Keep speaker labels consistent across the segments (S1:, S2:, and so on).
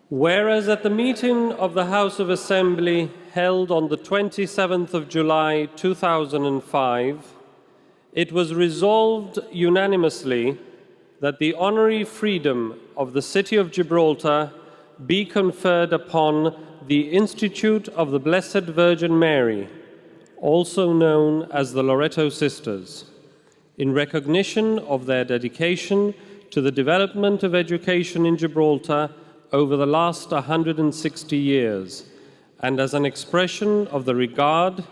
S1: Whereas at the meeting of the House of Assembly held on the 27th of July 2005, it was resolved unanimously that the honorary freedom of the City of Gibraltar be conferred upon the Institute of the Blessed Virgin Mary, also known as the Loreto Sisters, in recognition of their dedication to the development of education in Gibraltar over the last 160 years, and as an expression of the regard,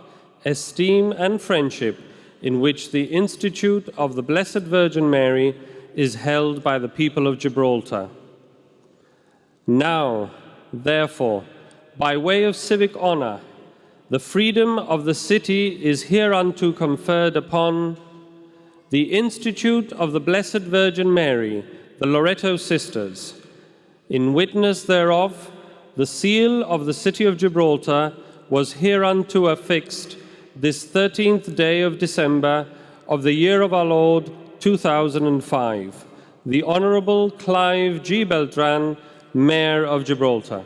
S1: esteem, and friendship in which the Institute of the Blessed Virgin Mary is held by the people of Gibraltar. Now, therefore, by way of civic honor, the freedom of the city is hereunto conferred upon the Institute of the Blessed Virgin Mary, the Loreto Sisters. In witness thereof, the seal of the city of Gibraltar was hereunto affixed this 13th day of December of the year of our Lord 2005. The Honourable Clive G. Beltran, Mayor of Gibraltar.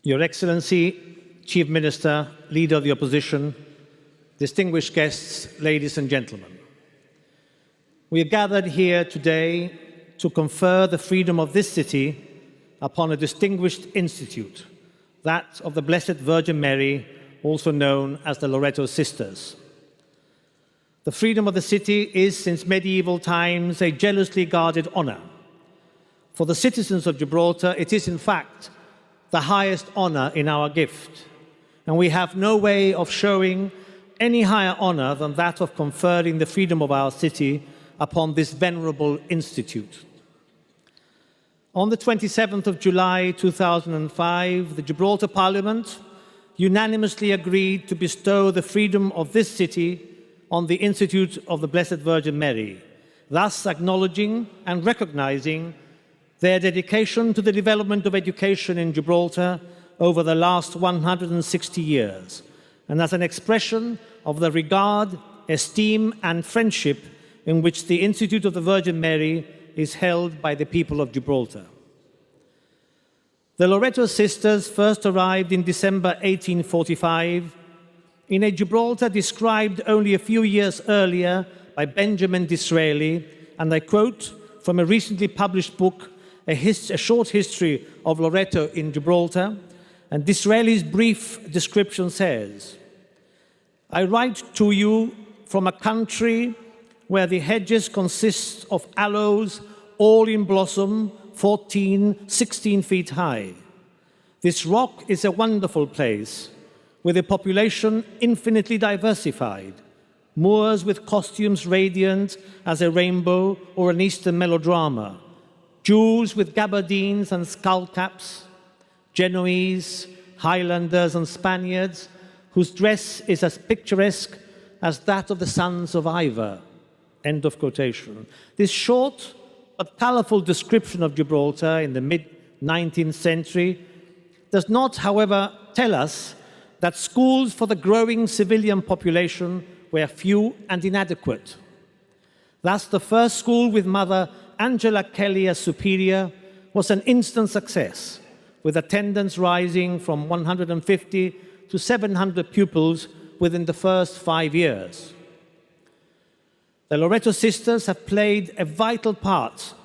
S2: Your Excellency, Chief Minister, Leader of the Opposition, distinguished guests, ladies and gentlemen. We are gathered here today to confer the freedom of this city upon a distinguished institute, that of the Blessed Virgin Mary, also known as the Loreto Sisters. The freedom of the city is, since medieval times, a jealously guarded honor. For the citizens of Gibraltar, it is, in fact, the highest honor in our gift, and we have no way of showing any higher honor than that of conferring the freedom of our city upon this venerable institute. On the 27th of July 2005, the Gibraltar Parliament unanimously agreed to bestow the freedom of this city on the Institute of the Blessed Virgin Mary, thus acknowledging and recognizing their dedication to the development of education in Gibraltar over the last 160 years, and as an expression of the regard, esteem, and friendship in which the Institute of the Virgin Mary is held by the people of Gibraltar. The Loreto Sisters first arrived in December 1845 in a Gibraltar described only a few years earlier by Benjamin Disraeli, and I quote from a recently published book, A Short History of Loreto in Gibraltar, and Disraeli's brief description says, "I write to you from a country where the hedges consist of aloes, all in blossom, 14, 16 feet high. This rock is a wonderful place, with a population infinitely diversified, Moors with costumes radiant as a rainbow or an Eastern melodrama, Jews with gabardines and skullcaps, Genoese, Highlanders, and Spaniards whose dress is as picturesque as that of the sons of Iver." End of quotation. This short but colorful description of Gibraltar in the mid-19th century does not, however, tell us that schools for the growing civilian population were few and inadequate. Thus, the first school with Mother Angela Kelly as superior was an instant success, with attendance rising from 150 to 700 pupils within the first 5 years. The Loreto Sisters have played a vital part,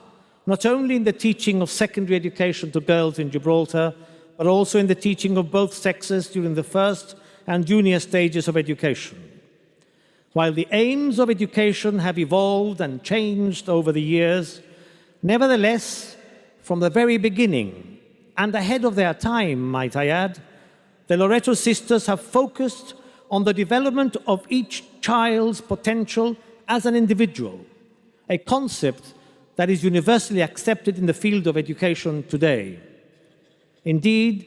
S2: not only in the teaching of secondary education to girls in Gibraltar, but also in the teaching of both sexes during the first and junior stages of education. While the aims of education have evolved and changed over the years, nevertheless, from the very beginning, and ahead of their time, might I add, the Loreto sisters have focused on the development of each child's potential as an individual, a concept that is universally accepted in the field of education today. Indeed,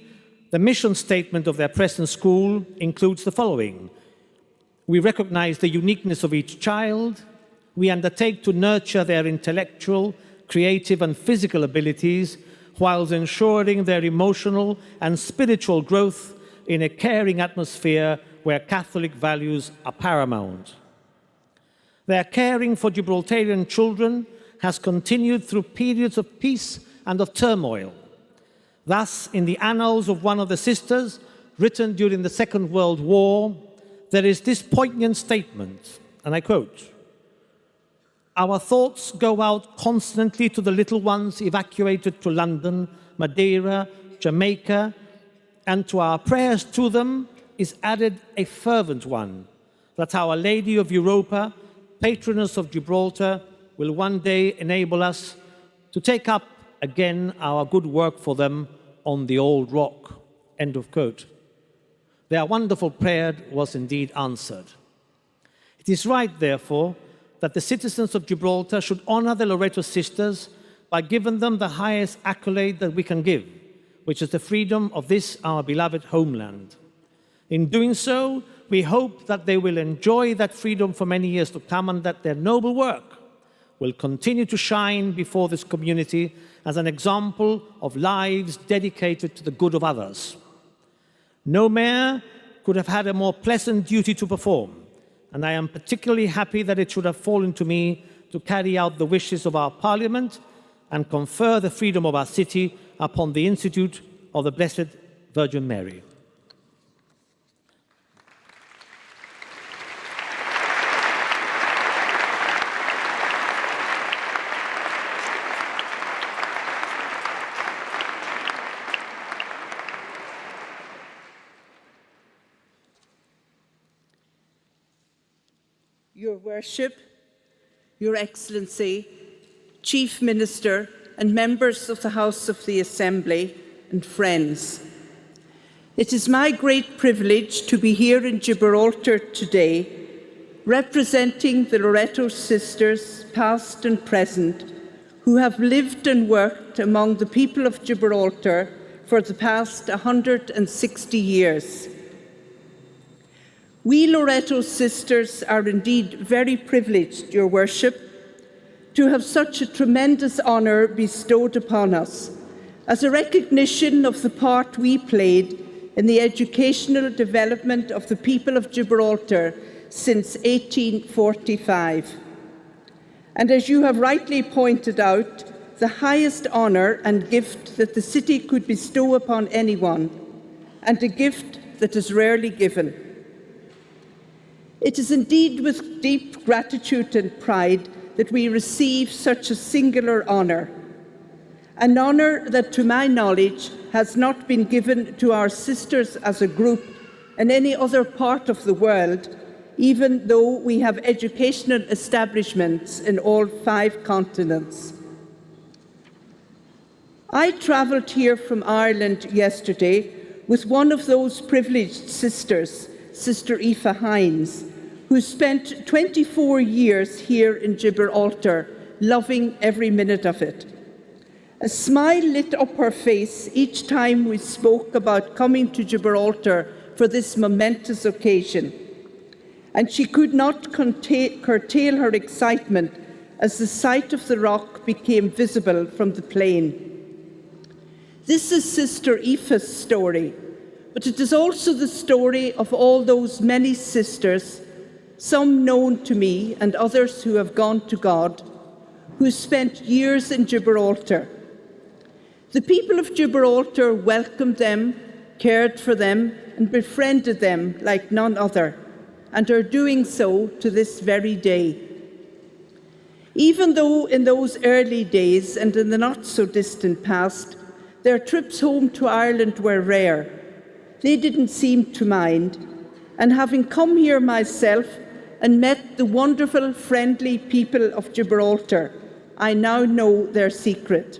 S2: the mission statement of their present school includes the following: we recognize the uniqueness of each child, we undertake to nurture their intellectual, creative and physical abilities whilst ensuring their emotional and spiritual growth in a caring atmosphere where Catholic values are paramount. Their caring for Gibraltarian children has continued through periods of peace and of turmoil. Thus, in the annals of one of the sisters, written during the Second World War, there is this poignant statement, and I quote, "Our thoughts go out constantly to the little ones evacuated to London, Madeira, Jamaica, and to our prayers to them is added a fervent one, that Our Lady of Europa, patroness of Gibraltar, will one day enable us to take up again our good work for them on the old rock." End of quote. Their wonderful prayer was indeed answered. It is right, therefore, that the citizens of Gibraltar should honor the Loreto sisters by giving them the highest accolade that we can give, which is the freedom of this, our beloved homeland. In doing so, we hope that they will enjoy that freedom for many years to come and that their noble work will continue to shine before this community as an example of lives dedicated to the good of others. No mayor could have had a more pleasant duty to perform, and I am particularly happy that it should have fallen to me to carry out the wishes of our Parliament and confer the freedom of our city upon the Institute of the Blessed Virgin Mary.
S3: Your Worship, Your Excellency, Chief Minister and members of the House of the Assembly and friends. It is my great privilege to be here in Gibraltar today, representing the Loreto sisters, past and present, who have lived and worked among the people of Gibraltar for the past 160 years. We Loreto sisters are indeed very privileged, Your Worship, to have such a tremendous honour bestowed upon us as a recognition of the part we played in the educational development of the people of Gibraltar since 1845. And as you have rightly pointed out, the highest honour and gift that the city could bestow upon anyone, and a gift that is rarely given. It is indeed with deep gratitude and pride that we receive such a singular honour, an honour that, to my knowledge, has not been given to our sisters as a group in any other part of the world, even though we have educational establishments in all 5 continents. I travelled here from Ireland yesterday with one of those privileged sisters, Sister Aoife Hines, who spent 24 years here in Gibraltar, loving every minute of it. A smile lit up her face each time we spoke about coming to Gibraltar for this momentous occasion, and she could not curtail her excitement as the sight of the rock became visible from the plain. This is Sister Aoife's story, but it is also the story of all those many sisters, some known to me and others who have gone to God, who spent years in Gibraltar. The people of Gibraltar welcomed them, cared for them, and befriended them like none other, and are doing so to this very day. Even though in those early days and in the not-so-distant past, their trips home to Ireland were rare, they didn't seem to mind, and having come here myself and met the wonderful, friendly people of Gibraltar, I now know their secret.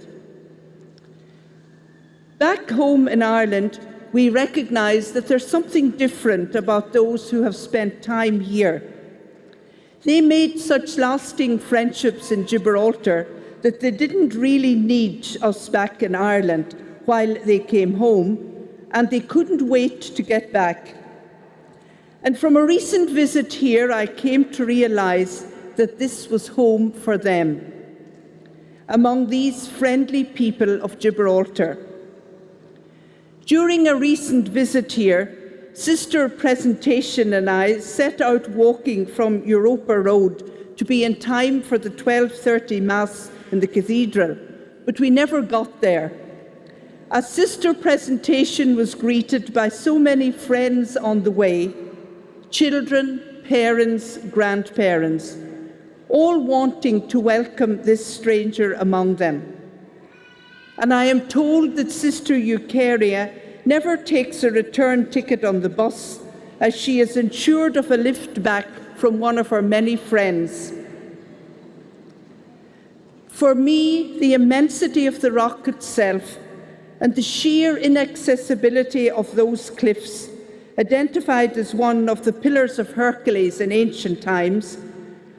S3: Back home in Ireland, we recognise that there's something different about those who have spent time here. They made such lasting friendships in Gibraltar that they didn't really need us back in Ireland while they came home, and they couldn't wait to get back. And from a recent visit here, I came to realise that this was home for them, among these friendly people of Gibraltar. During a recent visit here, Sister Presentation and I set out walking from Europa Road to be in time for the 12:30 Mass in the cathedral, but we never got there. As Sister Presentation was greeted by so many friends on the way, children, parents, grandparents, all wanting to welcome this stranger among them. And I am told that Sister Eucharia never takes a return ticket on the bus, as she is ensured of a lift back from one of her many friends. For me, the immensity of the rock itself and the sheer inaccessibility of those cliffs, identified as one of the pillars of Hercules in ancient times,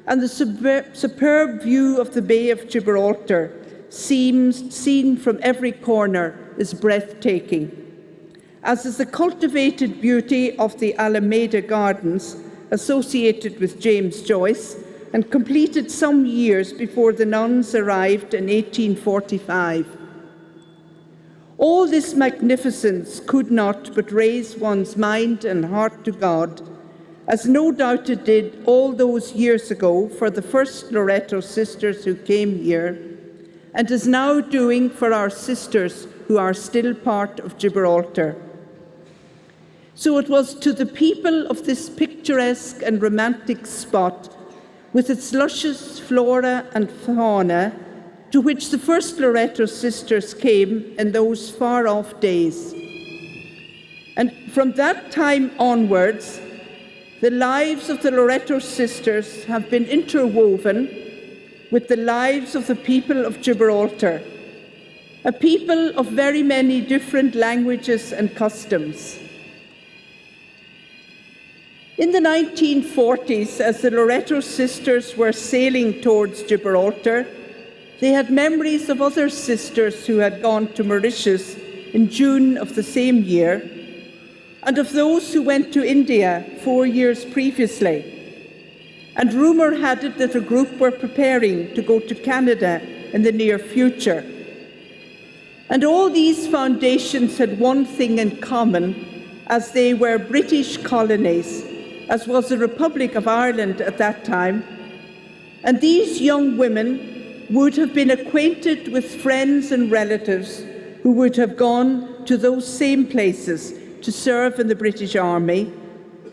S3: and the superb view of the Bay of Gibraltar, seen from every corner, is breathtaking, as is the cultivated beauty of the Alameda Gardens, associated with James Joyce and completed some years before the nuns arrived in 1845. All this magnificence could not but raise one's mind and heart to God, as no doubt it did all those years ago for the first Loreto sisters who came here, and is now doing for our sisters who are still part of Gibraltar. So it was to the people of this picturesque and romantic spot, with its luscious flora and fauna, to which the first Loreto sisters came in those far-off days. And from that time onwards, the lives of the Loreto sisters have been interwoven with the lives of the people of Gibraltar, a people of very many different languages and customs. In the 1940s, as the Loreto sisters were sailing towards Gibraltar, they had memories of other sisters who had gone to Mauritius in June of the same year, and of those who went to India 4 years previously. And rumour had it that a group were preparing to go to Canada in the near future. And all these foundations had one thing in common, as they were British colonies, as was the Republic of Ireland at that time. And these young women would have been acquainted with friends and relatives who would have gone to those same places to serve in the British Army.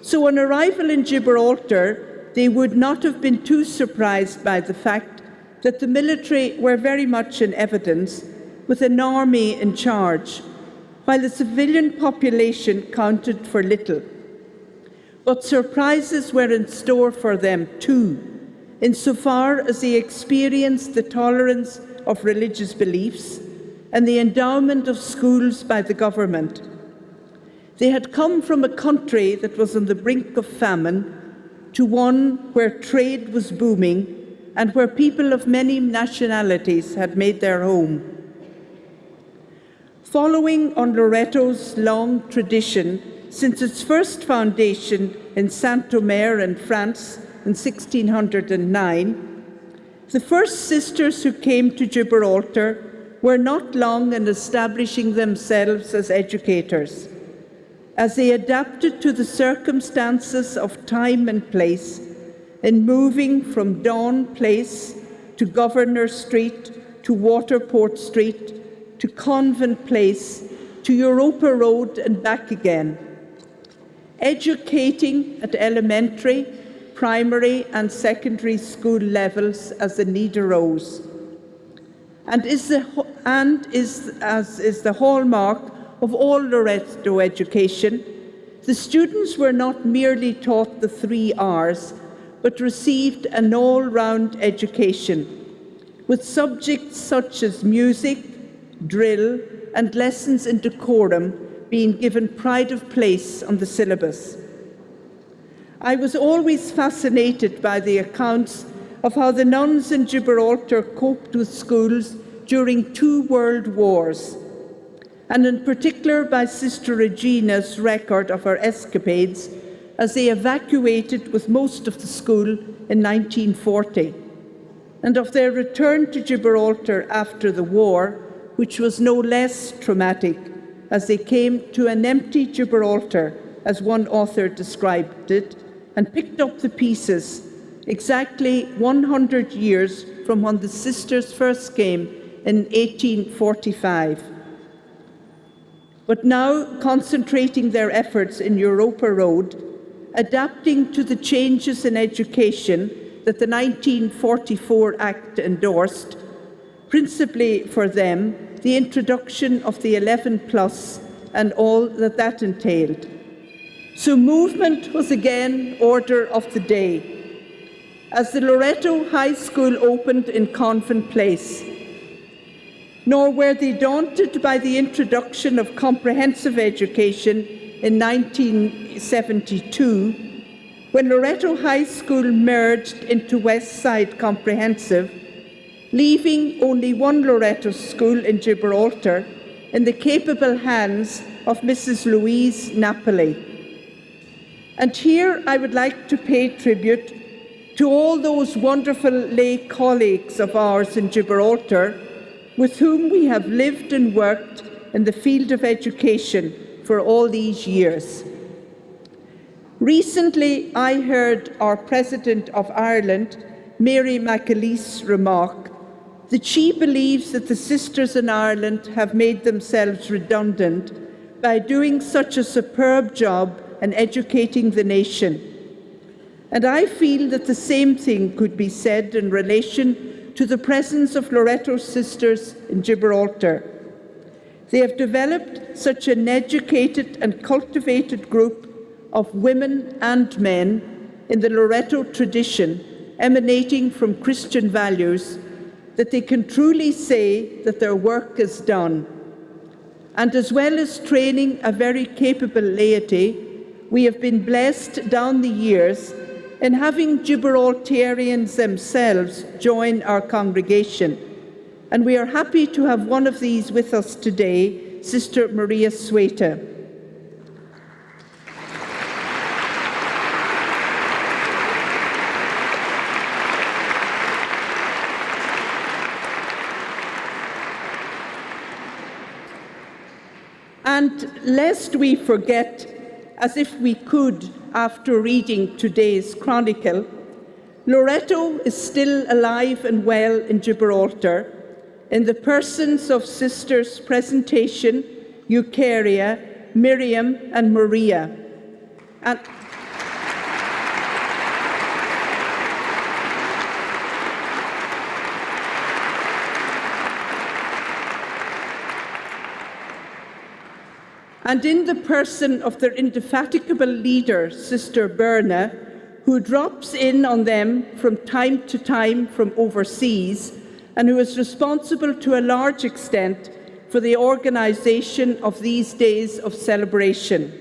S3: So on arrival in Gibraltar, they would not have been too surprised by the fact that the military were very much in evidence, with an army in charge, while the civilian population counted for little. But surprises were in store for them too, insofar as they experienced the tolerance of religious beliefs and the endowment of schools by the government. They had come from a country that was on the brink of famine to one where trade was booming and where people of many nationalities had made their home. Following on Loreto's long tradition, since its first foundation in Saint-Omer in France in 1609, the first sisters who came to Gibraltar were not long in establishing themselves as educators, as they adapted to the circumstances of time and place in moving from Dawn Place to Governor Street to Waterport Street to Convent Place to Europa Road and back again, educating at elementary, primary and secondary school levels as the need arose, and is the hallmark of all Loreto education. The students were not merely taught the 3 R's, but received an all-round education, with subjects such as music, drill, and lessons in decorum being given pride of place on the syllabus. I was always fascinated by the accounts of how the nuns in Gibraltar coped with schools during 2 world wars, and in particular by Sister Regina's record of her escapades as they evacuated with most of the school in 1940, and of their return to Gibraltar after the war, which was no less traumatic, as they came to an empty Gibraltar, as one author described it, and picked up the pieces exactly 100 years from when the sisters first came in 1845. But now concentrating their efforts in Europa Road, adapting to the changes in education that the 1944 Act endorsed, principally for them, the introduction of the 11+ and all that that entailed. So movement was again order of the day. As the Loreto High School opened in Convent Place, nor were they daunted by the introduction of comprehensive education in 1972, when Loreto High School merged into West Side Comprehensive, leaving only one Loreto school in Gibraltar in the capable hands of Mrs. Louise Napoli. And here I would like to pay tribute to all those wonderful lay colleagues of ours in Gibraltar with whom we have lived and worked in the field of education for all these years. Recently, I heard our President of Ireland, Mary McAleese, remark that she believes that the sisters in Ireland have made themselves redundant by doing such a superb job in educating the nation. And I feel that the same thing could be said in relation to the presence of Loreto sisters in Gibraltar. They have developed such an educated and cultivated group of women and men in the Loreto tradition, emanating from Christian values, that they can truly say that their work is done. And as well as training a very capable laity, we have been blessed down the years in having Gibraltarians themselves join our congregation. And we are happy to have one of these with us today, Sister Maria Sueta. And lest we forget, as if we could after reading today's chronicle, Loreto is still alive and well in Gibraltar in the persons of Sisters Presentation, Eucharia, Miriam and Maria. And in the person of their indefatigable leader, Sister Berna, who drops in on them from time to time from overseas, and who is responsible to a large extent for the organization of these days of celebration.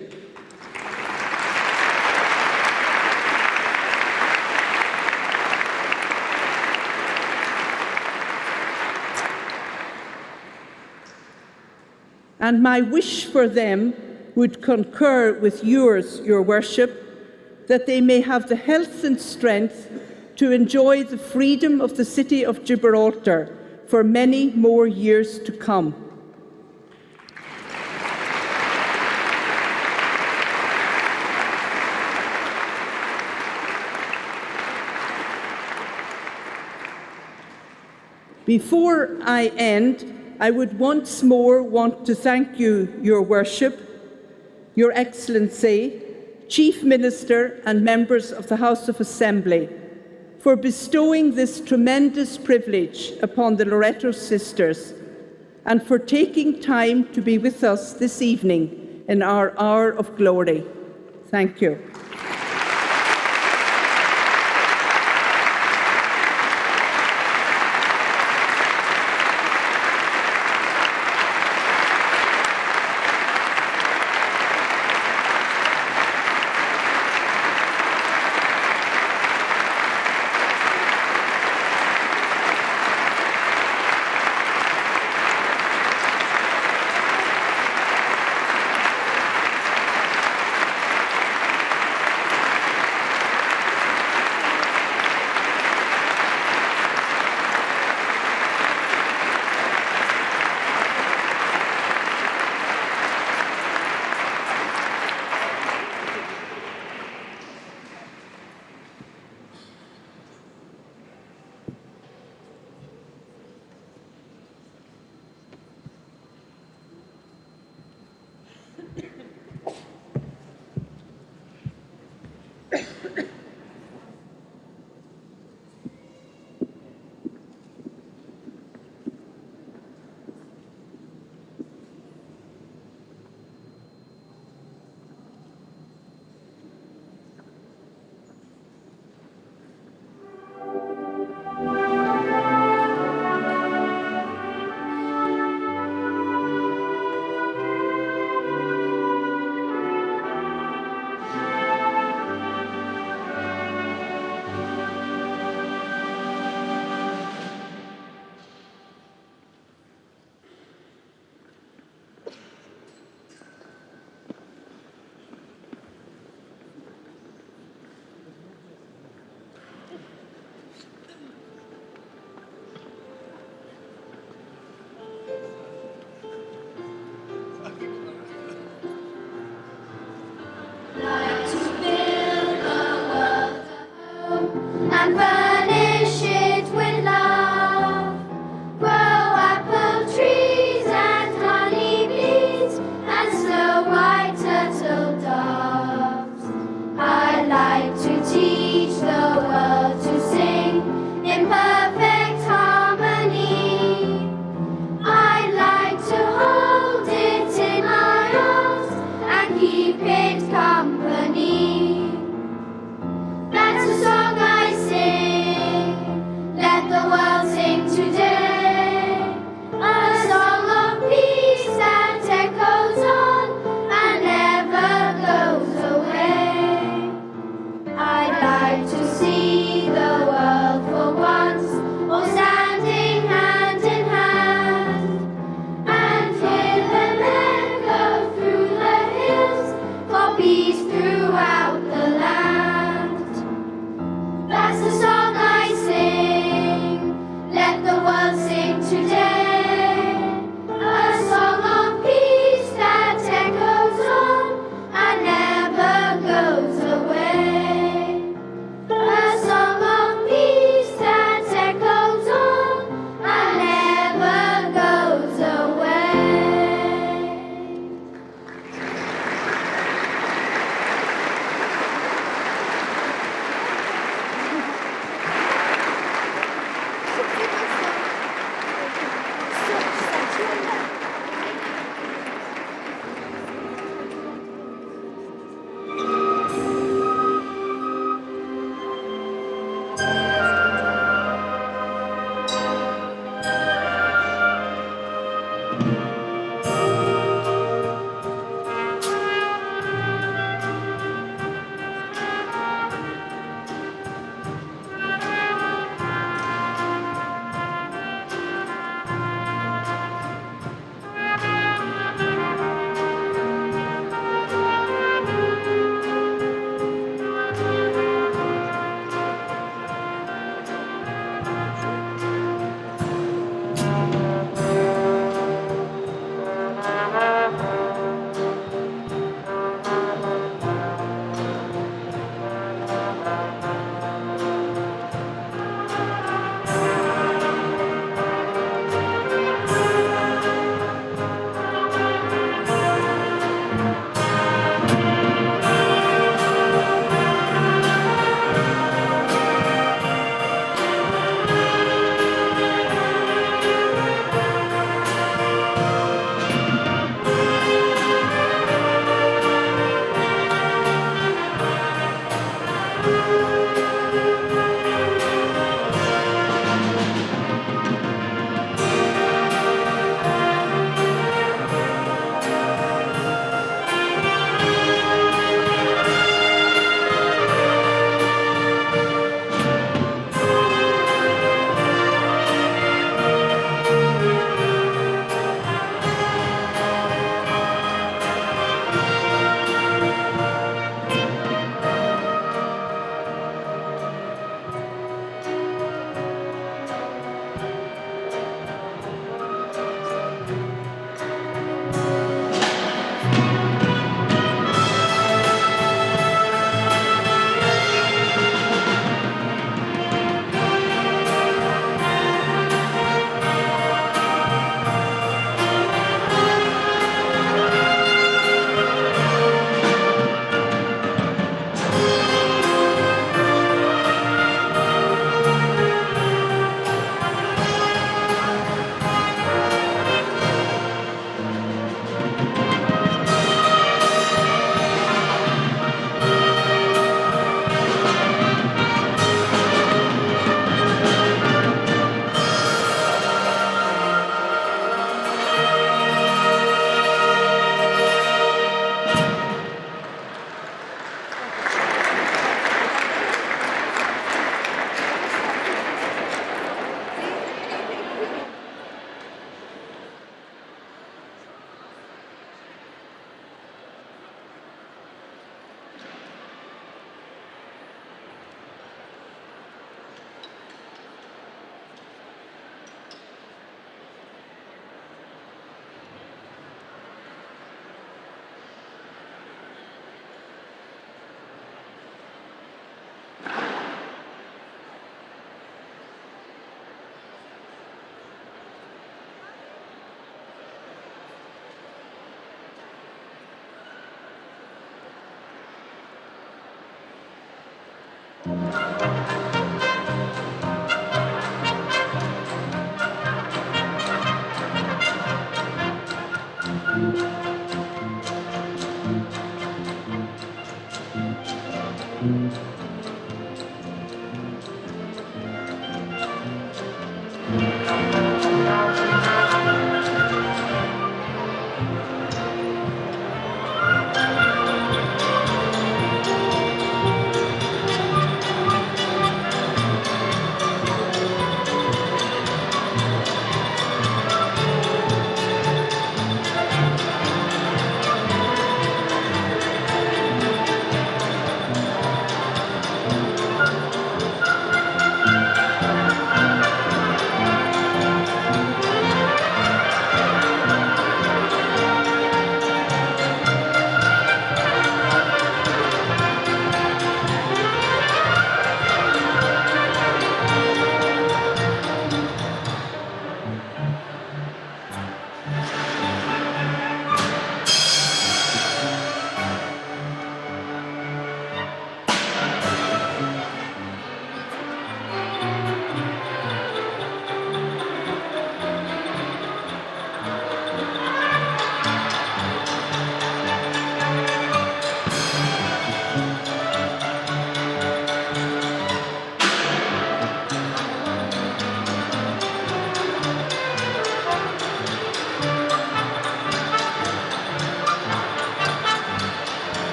S3: And my wish for them would concur with yours, Your Worship, that they may have the health and strength to enjoy the freedom of the city of Gibraltar for many more years to come. Before I end, I would once more want to thank you, Your Worship, Your Excellency, Chief Minister and members of the House of Assembly, for bestowing this tremendous privilege upon the Loreto sisters and for taking time to be with us this evening in our hour of glory. Thank you.